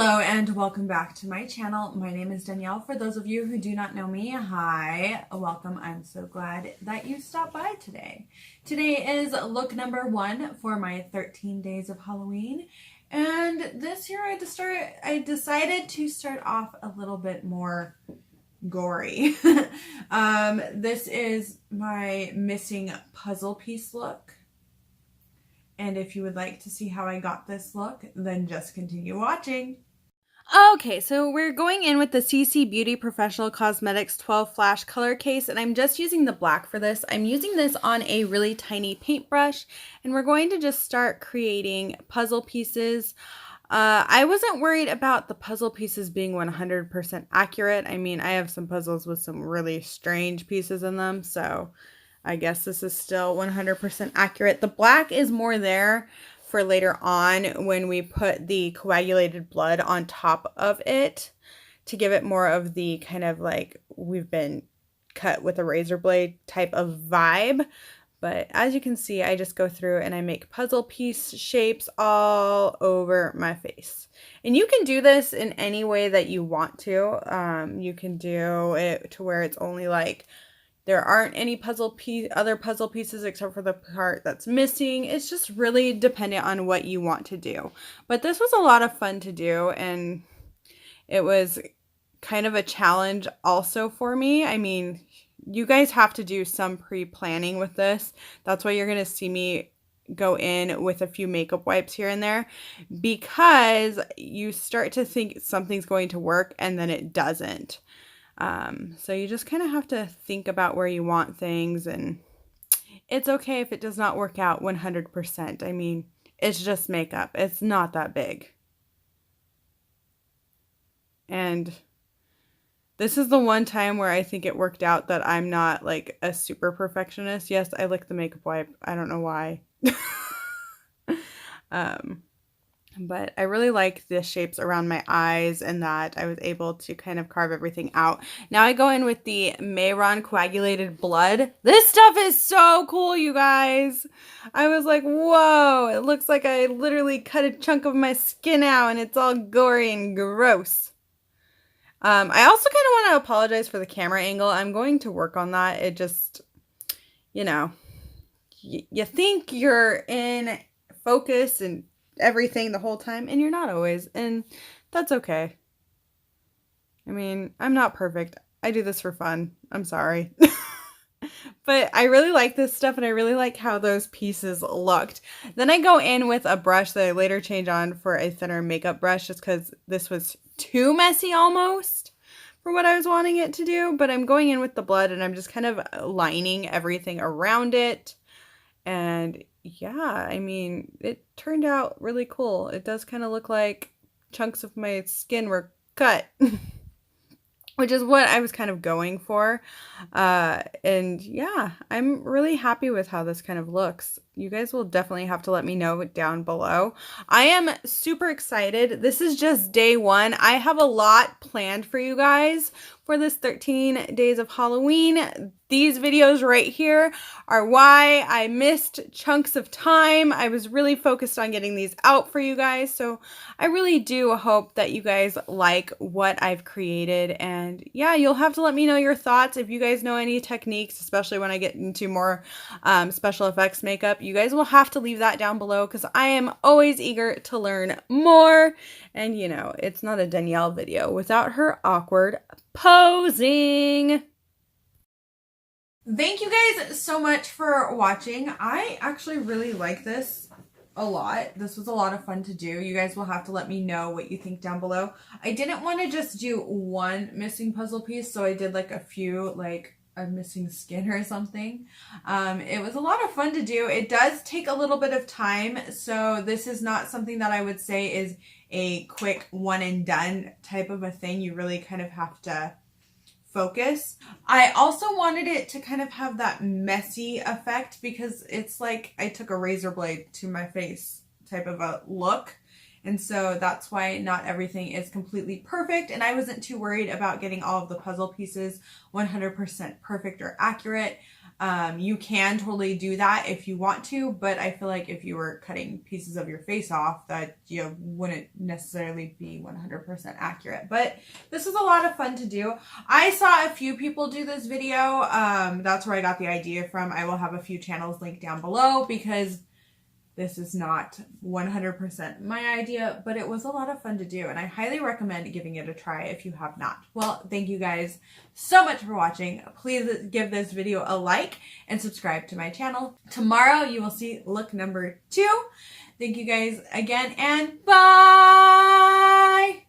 Hello and welcome back to my channel. My name is Danielle. For those of you who do not know me, hi, welcome. I'm so glad that you stopped by today. Today is look number 1 for my 13 days of Halloween. And this year I decided to start off a little bit more gory. This is my missing puzzle piece look. And if you would like to see how I got this look, then just continue watching. Okay, so we're going in with the CC Beauty Professional Cosmetics 12 Flash Color Case, and I'm just using the black for this. I'm using this on a really tiny paintbrush, and we're going to just start creating puzzle pieces. I wasn't worried about the puzzle pieces being 100% accurate. I mean, I have some puzzles with some really strange pieces in them, so I guess this is still 100% accurate. The black is more there for later on when we put the coagulated blood on top of it to give it more of the kind of like we've been cut with a razor blade type of vibe. But as you can see, I just go through and I make puzzle piece shapes all over my face. And you can do this in any way that you want to. You can do it to where it's only like there aren't any other puzzle pieces except for the part that's missing. It's just really dependent on what you want to do. But this was a lot of fun to do, and it was kind of a challenge also for me. I mean, you guys have to do some pre-planning with this. That's why you're going to see me go in with a few makeup wipes here and there, because you start to think something's going to work and then it doesn't. So you just kind of have to think about where you want things, and it's okay if it does not work out 100%. I mean, it's just makeup. It's not that big. And this is the one time where I think it worked out that I'm not like a super perfectionist. Yes, I licked the makeup wipe. I don't know why. But I really like the shapes around my eyes and that I was able to kind of carve everything out. Now I go in with the Mayron coagulated blood. This stuff is so cool, you guys. I was like, whoa, it looks like I literally cut a chunk of my skin out and it's all gory and gross. I also kind of want to apologize for the camera angle. I'm going to work on that. It just, you know, you think you're in focus and everything the whole time, and you're not always, and that's okay. I mean, I'm not perfect. I do this for fun. I'm sorry. But I really like this stuff, and I really like how those pieces looked. Then I go in with a brush that I later change on for a thinner makeup brush, just because this was too messy almost for what I was wanting it to do. But I'm going in with the blood, and I'm just kind of lining everything around it. And yeah, I mean, it turned out really cool. It does kind of look like chunks of my skin were cut, which is what I was kind of going for. And yeah, I'm really happy with how this kind of looks. You guys will definitely have to let me know down below. I am super excited. This is just day 1. I have a lot planned for you guys for this 13 days of Halloween. These videos right here are why I missed chunks of time. I was really focused on getting these out for you guys. So I really do hope that you guys like what I've created. And yeah, you'll have to let me know your thoughts. If you guys know any techniques, especially when I get into more special effects makeup, you guys will have to leave that down below, because I am always eager to learn more. And you know, it's not a Danielle video without her awkward posing. Thank you guys so much for watching. I actually really like this a lot. This was a lot of fun to do. You guys will have to let me know what you think down below. I didn't want to just do one missing puzzle piece, so I did like a few, like a missing skin or something. It was a lot of fun to do. It does take a little bit of time, so this is not something that I would say is a quick one and done type of a thing. You really kind of have to focus. I also wanted it to kind of have that messy effect, because it's like I took a razor blade to my face type of a look. And so that's why not everything is completely perfect. And I wasn't too worried about getting all of the puzzle pieces 100% perfect or accurate. You can totally do that if you want to, but I feel like if you were cutting pieces of your face off, that you wouldn't necessarily be 100% accurate. But this was a lot of fun to do. I saw a few people do this video. That's where I got the idea from. I will have a few channels linked down below because this is not 100% my idea, but it was a lot of fun to do, and I highly recommend giving it a try if you have not. Well, thank you guys so much for watching. Please give this video a like and subscribe to my channel. Tomorrow you will see look number 2. Thank you guys again, and bye!